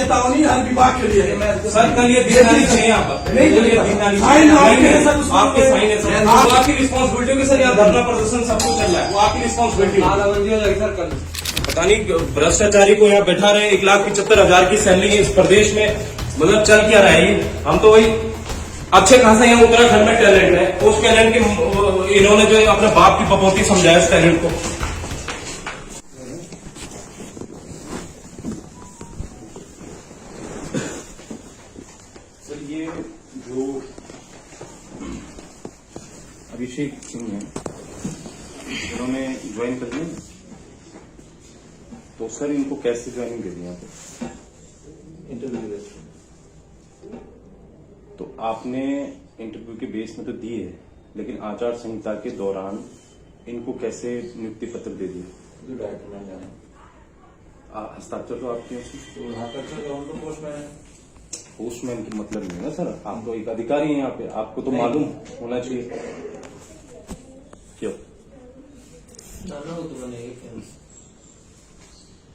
चेतावनी हर विभाग के लिए। सर कल ये दिखना नहीं चाहिए यहाँ पर, नहीं आपके साइन है सर, आपकी रिस्पॉन्सिबिलिटी होगी सर। यहाँ धरना प्रदर्शन सब कुछ चल रहा है, वो आपकी रिस्पॉन्सिबिलिटी होगी। पता नहीं भ्रष्टाचारी को यहाँ बैठा रहे, 1,75,000 की सैलरी इस प्रदेश में, मतलब चल क्या रहा है ये। हम तो वही अच्छे खासा यहाँ उत्तराखंड में टैलेंट है, उस टैलेंट के इन्होंने जो अपने बाप की पपोती समझाया इस टैलेंट को। सर ये जो अभिषेक सिंह है, इन्होंने ज्वाइन कर लिया, तो सर इनको कैसे ज्वाइनिंग दे दी यहाँ पे इंटरव्यू? तो आपने इंटरव्यू के बेस में तो दी है, लेकिन आचार संहिता के दौरान इनको कैसे नियुक्ति पत्र दे दिए? जो डायरेक्टर मैन जाना, हस्ताक्षर तो आपके तो पोस्टमैन है। पोस्टमैन की मतलब नहीं है ना सर, आप तो एक अधिकारी हैं यहाँ पे, आपको तो मालूम होना चाहिए। क्यों?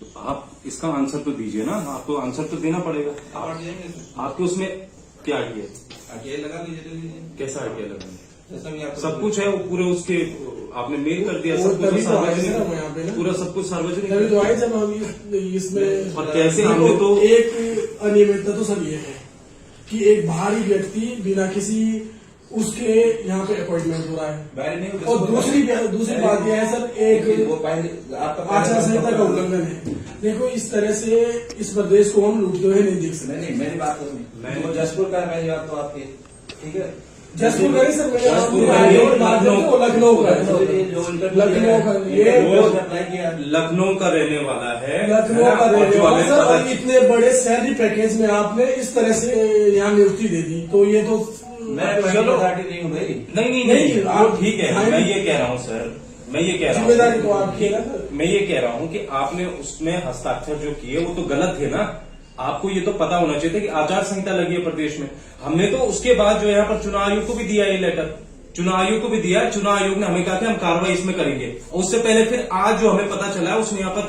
तो आप इसका आंसर तो दीजिए ना, आपको आंसर तो देना पड़ेगा। आपके उसमें क्या आरटीआई लगा दीजिए। कैसा आरटीआई लगा? जैसा सब कुछ है वो पूरे उसके आपने मेल कर दिया, सब कुछ सार्वजनिक, पूरा सब कुछ सार्वजनिक। इसमें और कैसे हमने तो एक अनियमितता तो सर ये है कि एक बाहरी व्यक्ति बिना किसी उसके यहाँ पे अपॉइंटमेंट हो रहा है, और दूसरी बात यह है सर, एक आचार संहिता का उल्लंघन है। देखो इस तरह से इस प्रदेश को हम लूटते हुए नहीं देख सकते। नहीं मेरी बात तो जसपुर का मेरी बात तो आपकी ठीक है। जसपुर का सर लखनऊ का, लखनऊ का रहने वाला है, लखनऊ का रहने वाला सर, और इतने बड़े सैलरी पैकेज में आपने इस तरह से यहाँ नियुक्ति दे दी, तो ये तो मैं अथॉरिटी नहीं हूँ भाई। नहीं आप ठीक है। मैं ये कह रहा हूँ सर, मैं ये कह रहा हूँ जिम्मेदारी तो आपकी है ना। मैं ये कह रहा हूँ कि आपने उसमें हस्ताक्षर जो किए वो तो गलत थे ना। आपको ये तो पता होना चाहिए था कि आचार संहिता लगी है प्रदेश में। हमने तो उसके बाद जो यहाँ पर चुनाव आयोग को भी दिया ये लेटर, चुनाव आयोग को भी दिया, चुनाव आयोग ने हमें कहा कि हम कार्रवाई इसमें करेंगे। उससे पहले फिर आज जो हमें पता चला है उसने यहाँ पर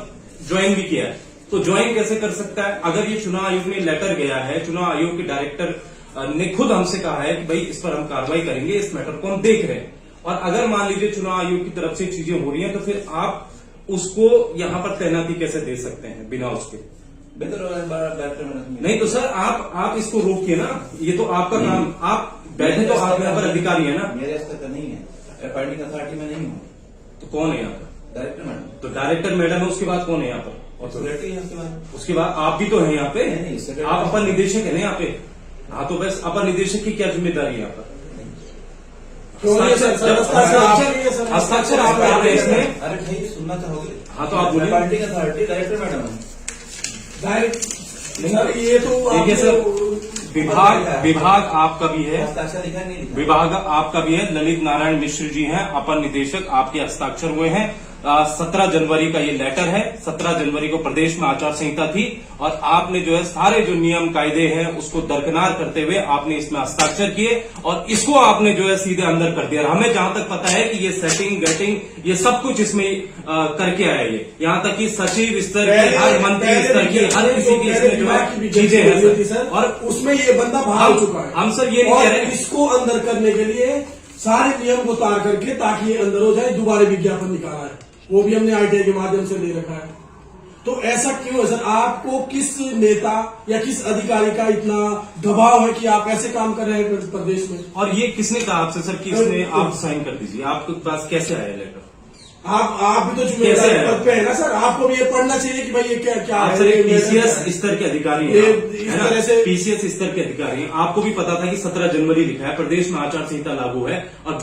ज्वाइन भी किया है। तो ज्वाइन कैसे कर सकता है? अगर ये चुनाव आयोग में लेटर गया है, चुनाव आयोग के डायरेक्टर ने खुद हमसे कहा है कि भाई इस पर हम कार्रवाई करेंगे, इस मैटर को हम देख रहे हैं, और अगर मान लीजिए चुनाव आयोग की तरफ से चीजें हो रही हैं, तो फिर आप उसको यहाँ पर तैनाती कैसे दे सकते हैं बिना उसके? नहीं तो सर आप इसको रोकिए ना, ये तो आपका काम, आप बैठे तो आप यहाँ पर अधिकारी है ना। मेरे स्तर का नहीं है, अपॉइंटिंग अथॉरिटी में नहीं हूँ। तो कौन है यहाँ पर? Director madam. तो डायरेक्टर मैडम है, उसके बाद कौन है यहाँ पर? ऑथोरिटी है उसके बाद आप भी तो है यहाँ पे, नहीं, आप अपर निदेशक है ना यहाँ पे। हाँ तो बस अपर निदेशक की क्या जिम्मेदारी है यहाँ पर? हस्ताक्षर आप कर रहे हैं इसमें। अरे भाई सुनना चाहोगे? हाँ तो आप बोलिए। Appointing authority director madam direct, ये तो देखिए सर, विभाग आपका भी है, हस्ताक्षर लिखा नहीं, विभाग आपका भी है। ललित नारायण मिश्र जी हैं अपर निदेशक, आपके हस्ताक्षर हुए हैं। 17 जनवरी का ये लेटर है। 17 जनवरी को प्रदेश में आचार संहिता थी, और आपने जो है सारे जो नियम कायदे हैं उसको दरकिनार करते हुए आपने इसमें हस्ताक्षर किए, और इसको आपने जो है सीधे अंदर कर दिया। हमें जहां तक पता है कि ये सेटिंग गेटिंग ये सब कुछ इसमें करके आया, ये यहाँ तक कि सचिव स्तर की, हर मंत्री स्तर की, हर किसी की इसमें जो है चीजें हैं सर। और उसमें ये बंदा बाहर हो चुका है। हम सर ये नहीं कह रहे हैं, इसको अंदर करने के लिए सारे नियम को तार करके, ताकि ये अंदर हो जाए, दोबारा विज्ञापन निकाला है, वो भी हमने आरटीआई के माध्यम से दे रखा है। तो ऐसा क्यों है सर? आपको किस नेता या किस अधिकारी का इतना दबाव है कि आप ऐसे काम कर रहे हैं प्रदेश में? और ये किसने कहा आपसे सर कि इसमें आप साइन कर दीजिए? आपके पास कैसे आया लेटर? आप भी तो जिम्मेदार पद पे है ना सर, आपको भी ये पढ़ना चाहिए कि भाई ये क्या है। सर पीसीएस स्तर के अधिकारी हैं, इस तरह से पीसीएस स्तर के अधिकारी हैं। आपको भी पता था कि 17 जनवरी लिखा है, प्रदेश में आचार संहिता लागू है, और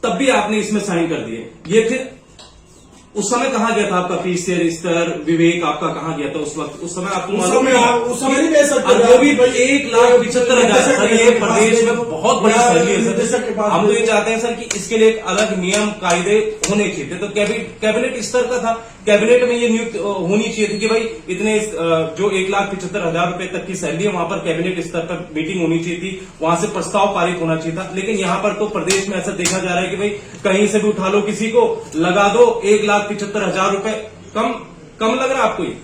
तब भी आपने इसमें साइन कर दिए। ये फिर उस समय कहाँ गया था आपका पीसीएस स्तर, विवेक आपका कहाँ गया था उस वक्त? उस समय आपको उस समय नहीं दे सकते, वो भी 1,75,000। सर ये प्रदेश में बहुत बड़ी सैलरी है सर। हम तो ये चाहते हैं सर कि इसके लिए एक अलग नियम कायदे होने चाहिए। तो कैबिनेट स्तर का था, कैबिनेट में ये नियुक्त होनी चाहिए थी कि भाई इतने जो 1,75,000 रुपए तक की सैलरी है, वहां पर कैबिनेट स्तर पर मीटिंग होनी चाहिए थी, वहां से प्रस्ताव पारित होना चाहिए था। लेकिन यहाँ पर तो प्रदेश में ऐसा देखा जा रहा है कि भाई कहीं से भी उठा लो, किसी को लगा दो 1,75,000 रुपए। कम लग रहा है आपको ये?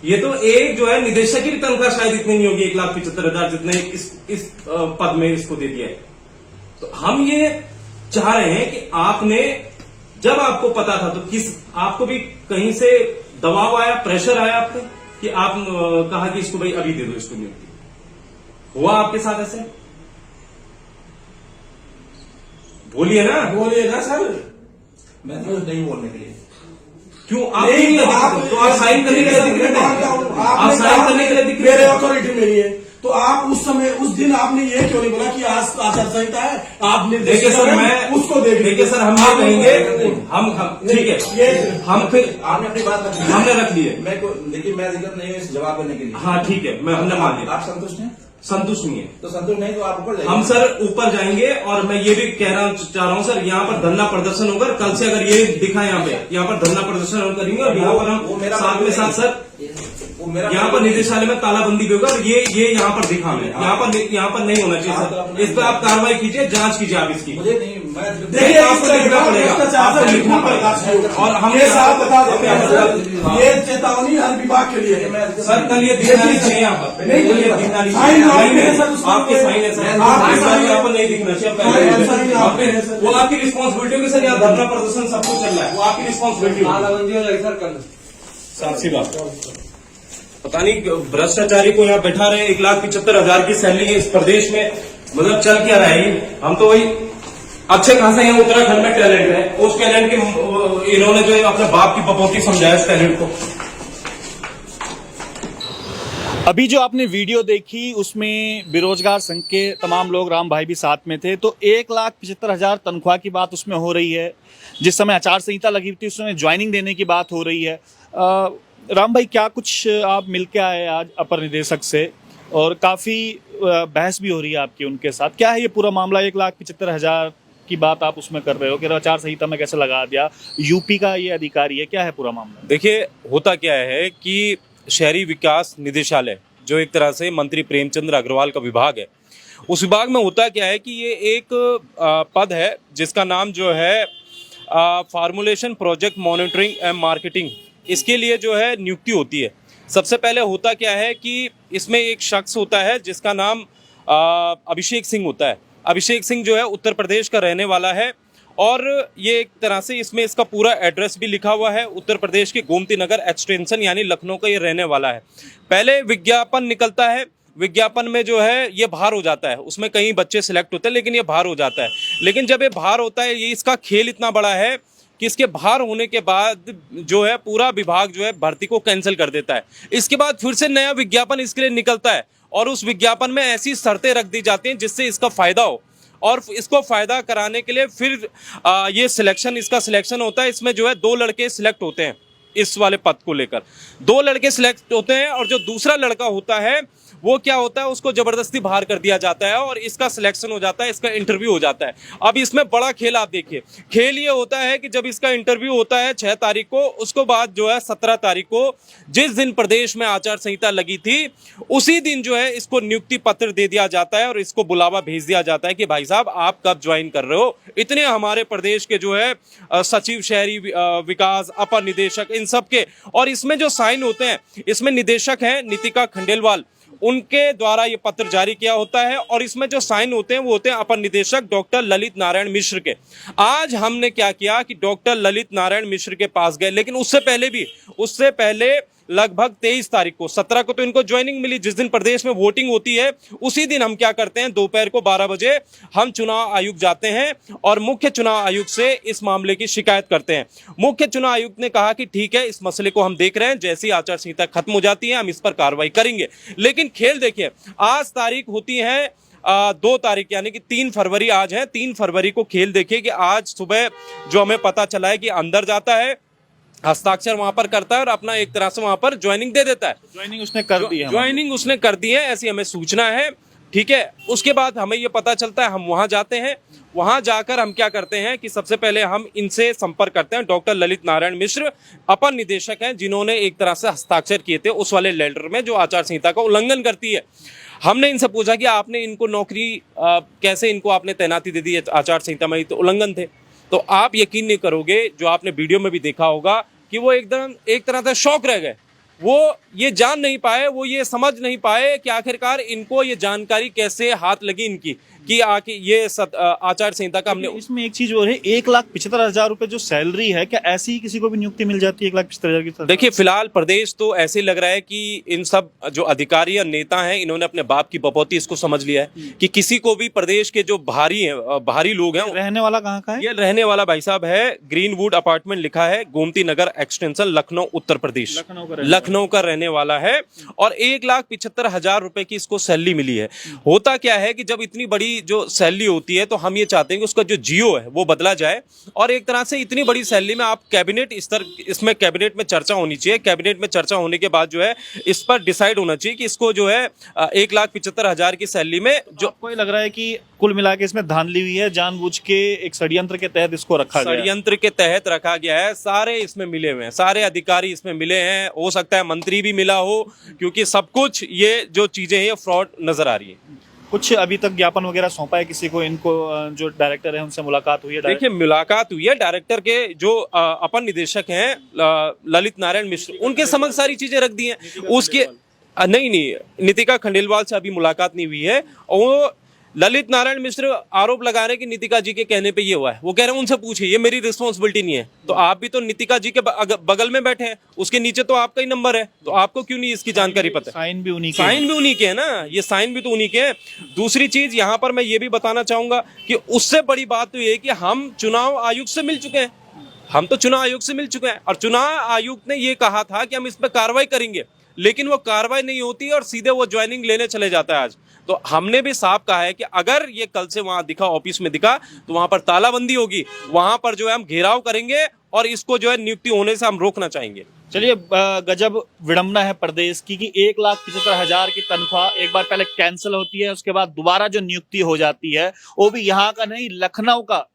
ये तो एक जो है निदेशक की भी तनख्वाह शायद इतनी नहीं होगी, 1,75,000 जितने इस पद में इसको दे दिया है। तो हम ये चाह रहे हैं कि आपने, जब आपको पता था तो आपको भी कहीं से दबाव आया, प्रेशर आया आपको कि आप कहा कि इसको भाई अभी दे दो इसको नियुक्ति? हुआ आपके साथ ऐसे? बोलिए ना सर। मैं तो नहीं बोलने के लिए। क्यों आप नहीं तो आप साइन करने के लिए दिख रहे थे? आप साइन करने के लिए दिख रहे मेरे थे? अथॉरिटी मेरी है, तो आप उस समय उस दिन आपने ये क्यों नहीं बोला कि आज आचार संहिता है, आप देखिए सर, मैं उसको देखिए सर, हम ये कहेंगे, हम ठीक है, ये हम फिर आपने अपनी बात रख ली, हमने रख ली है। लेकिन मैं अधिकृत नहीं हूँ इस जवाब करने के लिए। हाँ ठीक है, मैं हमने मान लिया। आप संतुष्ट हैं? संतुष्ट नहीं है तो संतुष्ट नहीं तो आप ऊपर जाइए। हम सर ऊपर जाएंगे। और मैं ये भी चाह रहा हूँ सर, यहाँ पर धरना प्रदर्शन होगा कल से। अगर ये दिखा यहाँ पर धरना प्रदर्शन हम करेंगे और यहाँ पर हम साथ में साथ सर यहाँ पर निदेशालय में तालाबंदी भी होगा। और ये यहाँ पर दिखा हमें, यहाँ पर नहीं होना चाहिए सर। इस पर आप कार्रवाई कीजिए, जांच कीजिए आप इसकी। मुझे नहीं, मैं देखिए आपको लिखना पड़ेगा, आपको लिखना पड़ेगा। और हम ये साफ बता देते हैं सर, ये चेतावनी हर विभाग के लिए है सर। कल ये दिखना नहीं चाहिए यहाँ पर, नहीं, कल ये दिखना नहीं साइन चाहिए। आपके हैं सर, उसमें आपके साइन है सर, आपके साइन यहाँ पर नहीं दिखना चाहिए। साइन आपके हैं सर। वो आपकी रिस्पॉन्सिबिलिटी होगी सर। यहाँ धरना प्रदर्शन सब कुछ चल रहा है, वो आपकी रिस्पॉन्सिबिलिटी होगी। साक्षी बात, पता नहीं भ्रष्टाचारी को यहाँ बैठा रहे, 1,75,000 की सैलरी है इस प्रदेश में, मतलब चल क्या रहा है ये? हम तो वही अच्छे खासा यहाँ उत्तराखंड में टैलेंट है, उस टैलेंट के इन्होंने जो अपने बाप की बपौती समझाया इस टैलेंट को। अभी जो आपने वीडियो देखी उसमें बेरोजगार संघ के तमाम लोग, राम भाई भी साथ में थे। तो 1,75,000 तनख्वाह की बात उसमें हो रही है। जिस समय आचार संहिता लगी थी उस समय ज्वाइनिंग देने की बात हो रही है। राम भाई, क्या कुछ आप मिलके आए आज अपर निदेशक से, और काफी बहस भी हो रही है आपकी उनके साथ। क्या है ये पूरा मामला? 1,75,000 की बात आप उसमें कर रहे हो कि आचार संहिता में कैसे लगा दिया, यूपी का ये अधिकारी है, क्या है पूरा मामला? देखिए, होता क्या है कि शहरी विकास निदेशालय, जो एक तरह से मंत्री प्रेमचंद्र अग्रवाल का विभाग है, उस विभाग में होता क्या है कि ये एक पद है जिसका नाम जो है formulation project monitoring and marketing. इसके लिए जो है नियुक्ति होती है। सबसे पहले होता क्या है कि इसमें एक शख्स होता है जिसका नाम अभिषेक सिंह होता है। अभिषेक सिंह जो है उत्तर प्रदेश का रहने वाला है, और ये एक तरह से इसमें इसका पूरा एड्रेस भी लिखा हुआ है। उत्तर प्रदेश के गोमती नगर एक्सटेंशन यानी लखनऊ का ये रहने वाला है। पहले विज्ञापन निकलता है, विज्ञापन में जो है ये बाहर हो जाता है, उसमें कई बच्चे सिलेक्ट होते हैं लेकिन ये बाहर हो जाता है। लेकिन जब ये बाहर होता है, ये इसका खेल इतना बड़ा है कि इसके बाहर होने के बाद जो है पूरा विभाग जो है भर्ती को कैंसिल कर देता है। इसके बाद फिर से नया विज्ञापन इसके लिए निकलता है, और उस विज्ञापन में ऐसी शर्तें रख दी जाती हैं जिससे इसका फायदा हो, और इसको फायदा कराने के लिए फिर ये इसका सिलेक्शन होता है। इसमें जो है 2 लड़के सिलेक्ट होते हैं इस वाले पद को लेकर, 2 लड़के सिलेक्ट होते हैं, और जो दूसरा लड़का होता है वो क्या होता है, उसको जबरदस्ती बाहर कर दिया जाता है और इसका सिलेक्शन हो जाता है, इसका इंटरव्यू हो जाता है। अब इसमें बड़ा खेल आप देखिए, खेल ये होता है कि जब इसका इंटरव्यू होता है 6 तारीख को, उसको बाद जो है 17 तारीख को, जिस दिन प्रदेश में आचार संहिता लगी थी, उसी दिन जो है इसको नियुक्ति पत्र दे दिया जाता है और इसको बुलावा भेज दिया जाता है कि भाई साहब आप कब ज्वाइन कर रहे हो। इतने हमारे प्रदेश के जो है सचिव शहरी विकास, अपर निदेशक, इन सब के, और इसमें जो साइन होते हैं, इसमें निदेशक हैं नितिका खंडेलवाल, उनके द्वारा ये पत्र जारी किया होता है, और इसमें जो साइन होते हैं वो होते हैं अपर निदेशक डॉक्टर ललित नारायण मिश्र के। आज हमने क्या किया कि डॉक्टर ललित नारायण मिश्र के पास गए, लेकिन उससे पहले लगभग 23 तारीख को, 17 को तो इनको ज्वाइनिंग मिली, जिस दिन प्रदेश में वोटिंग होती है उसी दिन हम क्या करते हैं, दोपहर को 12 बजे हम चुनाव आयुक्त जाते हैं और मुख्य चुनाव आयुक्त से इस मामले की शिकायत करते हैं। मुख्य चुनाव आयुक्त ने कहा कि ठीक है, इस मसले को हम देख रहे हैं, जैसी आचार संहिता खत्म हो जाती है हम इस पर कार्रवाई करेंगे। लेकिन खेल देखिए, आज तारीख होती है 2 तारीख यानी कि 3 फरवरी आज है। 3 फरवरी को खेल देखिए कि आज सुबह जो हमें पता चला है कि अंदर जाता है, हस्ताक्षर वहां पर करता है और अपना एक तरह से वहां पर ज्वाइनिंग दे देता है। ज्वाइनिंग उसने कर दी है, ज्वाइनिंग उसने कर दी है, ऐसी हमें सूचना है। ठीक है, उसके बाद हमें ये पता चलता है, हम वहां जाते हैं। वहां जाकर हम क्या करते हैं कि सबसे पहले हम इनसे संपर्क करते हैं। डॉक्टर ललित नारायण मिश्र अपर निदेशक हैं, जिन्होंने एक तरह से हस्ताक्षर किए थे उस वाले लेटर में जो आचार संहिता का उल्लंघन करती है। हमने इनसे पूछा कि आपने इनको नौकरी कैसे इनको आपने तैनाती दे दी, आचार संहिता में तो उल्लंघन थे। तो आप यकीन नहीं करोगे, जो आपने वीडियो में भी देखा होगा कि वो एकदम एक तरह से शौक रह गए वो ये जान नहीं पाए, वो ये समझ नहीं पाए कि आखिरकार इनको ये जानकारी कैसे हाथ लगी इनकी कि आके ये आचार संहिता का हमने। इसमें एक चीज और है, 1,75,000 रुपए जो सैलरी है, क्या ऐसी ही किसी को भी नियुक्ति मिल जाती है 1,75,000 की? देखिए फिलहाल प्रदेश तो ऐसे लग रहा है कि इन सब जो अधिकारी और नेता हैं इन्होंने अपने बाप की बपौती इसको समझ लिया है कि किसी को भी प्रदेश के जो भारी लोग हैं। रहने वाला कहाँ का है? ये रहने वाला भाई साहब है ग्रीनवुड अपार्टमेंट लिखा है, गोमती नगर एक्सटेंशन, लखनऊ उत्तर प्रदेश, लखनऊ का रहने वाला है। और 1,75,000 रुपए की इसको सैलरी मिली है। होता क्या है कि जब इतनी बड़ी जो सैलरी होती है तो हम ये चाहते हैं कि उसका जो जियो है वो बदला जाए। और एक तरह से इतनी बड़ी सैलरी में आप कैबिनेट इसमें कैबिनेट में चर्चा होनी चाहिए। कैबिनेट में चर्चा होने के बाद जो है इस पर डिसाइड होना चाहिए कि इसको जो है 1,75,000 की सैलरी में जो। आपको ये लग रहा है कि कुल मिला के इसमें धांधली हुई है, जानबूझ के एक षड्यंत्र के तहत इसको रखा गया है? षड्यंत्र के तहत रखा गया है। सारे इसमें मिले हुए हैं, सारे अधिकारी इसमें मिले हैं। हो सकता है मंत्री भी मिला हो, क्योंकि सब कुछ ये जो चीजें हैं ये फ्रॉड नजर आ रही है। कुछ अभी तक ज्ञापन वगैरह सौंपा है किसी को? इनको जो डायरेक्टर है उनसे मुलाकात हुई है? देखिए मुलाकात हुई है डायरेक्टर के जो अपर निदेशक हैं ललित नारायण मिश्र, उनके समक्ष सारी चीजें रख दी हैं। उसके नहीं नीतिका खंडेलवाल से अभी मुलाकात नहीं हुई है। और ललित नारायण मिश्र आरोप लगा रहे हैं कि नीतिका जी के कहने पे ये हुआ है। वो कह रहे हैं उनसे पूछिए, ये मेरी रिस्पॉन्सिबिलिटी नहीं है। तो आप भी तो नीतिका जी के बगल में बैठे हैं, उसके नीचे तो आपका ही नंबर है, तो आपको क्यों नहीं इसकी जानकारी पता है? साइन भी उन्हीं के है ना, ये साइन भी तो उन्हीं के हैं। दूसरी चीज यहाँ पर मैं ये भी बताना चाहूंगा कि उससे बड़ी बात तो ये है कि हम चुनाव आयुक्त से मिल चुके हैं। हम तो चुनाव आयोग से मिल चुके हैं और चुनाव आयुक्त ने ये कहा था कि हम इस पर कार्रवाई करेंगे, लेकिन वो कार्रवाई नहीं होती और सीधे वो ज्वाइनिंग लेने चले जाता है आज। तो हमने भी साफ कहा है कि अगर ये कल से वहां दिखा, ऑफिस में दिखा, तो वहां पर तालाबंदी होगी, वहां पर जो है हम घेराव करेंगे और इसको जो है नियुक्ति होने से हम रोकना चाहेंगे। चलिए, गजब विडंबना है प्रदेश की कि 1,75,000 की तनख्वाह एक बार पहले कैंसिल होती है, उसके बाद दोबारा जो नियुक्ति हो जाती है वो भी यहाँ का नहीं, लखनऊ का।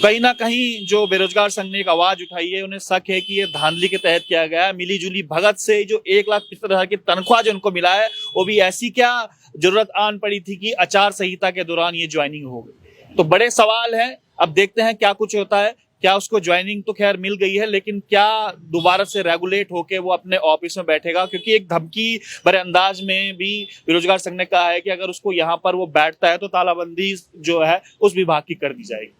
कहीं ना कहीं जो बेरोजगार संघ ने एक आवाज उठाई है, उन्हें शक है कि ये धांधली के तहत किया गया है। मिली जुली भगत से जो 1,75,000 की तनख्वाह जो उनको मिला है, वो भी ऐसी क्या जरूरत आन पड़ी थी कि आचार संहिता के दौरान ये ज्वाइनिंग हो गई? तो बड़े सवाल हैं। अब देखते हैं क्या कुछ होता है। क्या उसको ज्वाइनिंग तो खैर मिल गई है, लेकिन क्या दोबारा से रेगुलेट होके वो अपने ऑफिस में बैठेगा? क्योंकि एक धमकी भरे अंदाज में भी बेरोजगार संघ ने कहा है कि अगर उसको यहाँ पर वो बैठता है तो तालाबंदी जो है उस विभाग की कर दी जाएगी।